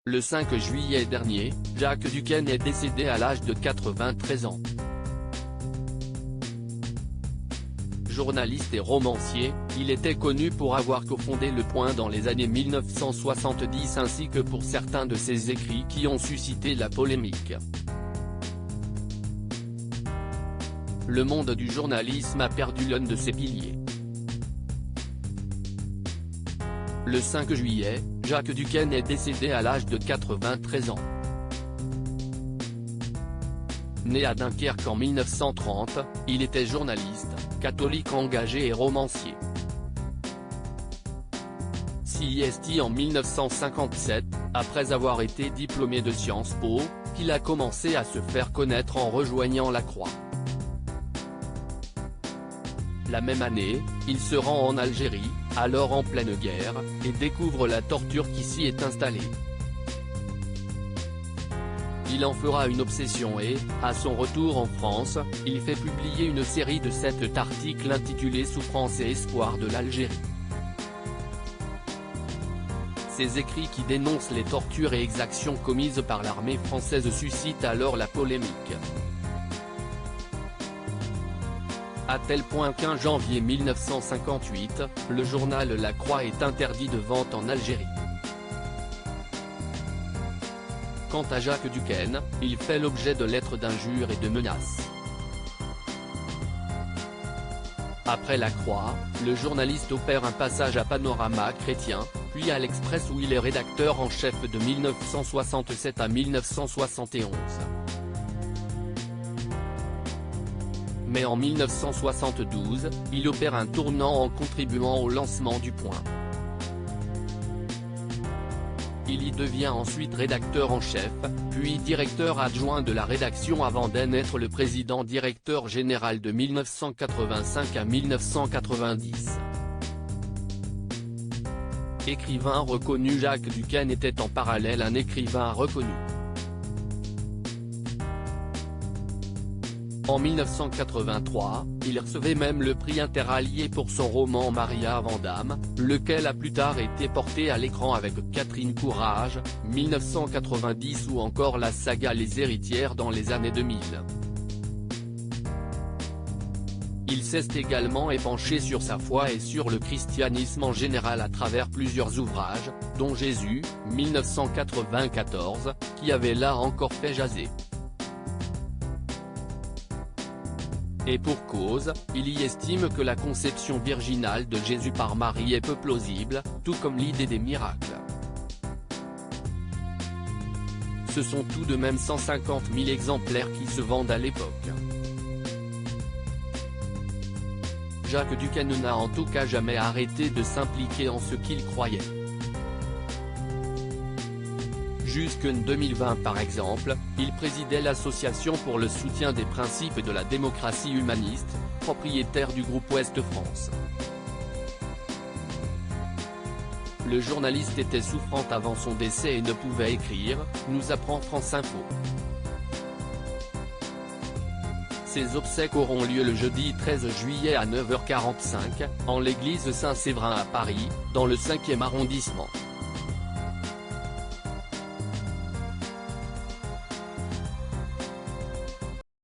Le 5 juillet dernier, Jacques Duquesne est décédé à l'âge de 93 ans. Journaliste et romancier, il était connu pour avoir cofondé Le Point dans les années 1970 ainsi que pour certains de ses écrits qui ont suscité la polémique. Le monde du journalisme a perdu l'un de ses piliers. Le 5 juillet, Jacques Duquesne est décédé à l'âge de 93 ans. Né à Dunkerque en 1930, il était journaliste, catholique engagé et romancier. CIST en 1957, après avoir été diplômé de Sciences Po, il a commencé à se faire connaître en rejoignant la Croix. La même année, il se rend en Algérie, alors en pleine guerre, et découvre la torture qui s'y est installée. Il en fera une obsession et, à son retour en France, il fait publier une série de 7 articles intitulés Souffrance et espoir de l'Algérie. Ces écrits qui dénoncent les tortures et exactions commises par l'armée française suscitent alors la polémique. À tel point qu'un janvier 1958, le journal La Croix est interdit de vente en Algérie. Quant à Jacques Duquesne, il fait l'objet de lettres d'injures et de menaces. Après La Croix, le journaliste opère un passage à Panorama Chrétien, puis à l'Express où il est rédacteur en chef de 1967 à 1971. Mais en 1972, il opère un tournant en contribuant au lancement du Point. Il y devient ensuite rédacteur en chef, puis directeur adjoint de la rédaction avant d'en être le président-directeur général de 1985 à 1990. Écrivain reconnu, Jacques Duquesne était en parallèle un écrivain reconnu. En 1983, il recevait même le prix Interallié pour son roman Maria Vandamme, lequel a plus tard été porté à l'écran avec Catherine Courage, 1990 ou encore la saga Les Héritières dans les années 2000. Il s'est également épanché sur sa foi et sur le christianisme en général à travers plusieurs ouvrages, dont Jésus, 1994, qui avait là encore fait jaser. Et pour cause, il y estime que la conception virginale de Jésus par Marie est peu plausible, tout comme l'idée des miracles. Ce sont tout de même 150 000 exemplaires qui se vendent à l'époque. Jacques Duquesne n'a en tout cas jamais arrêté de s'impliquer en ce qu'il croyait. Jusqu'en 2020 par exemple, il présidait l'Association pour le soutien des principes de la démocratie humaniste, propriétaire du groupe Ouest France. Le journaliste était souffrant avant son décès et ne pouvait écrire, nous apprend France Info. Ses obsèques auront lieu le jeudi 13 juillet à 9h45, en l'église Saint-Séverin à Paris, dans le 5e arrondissement.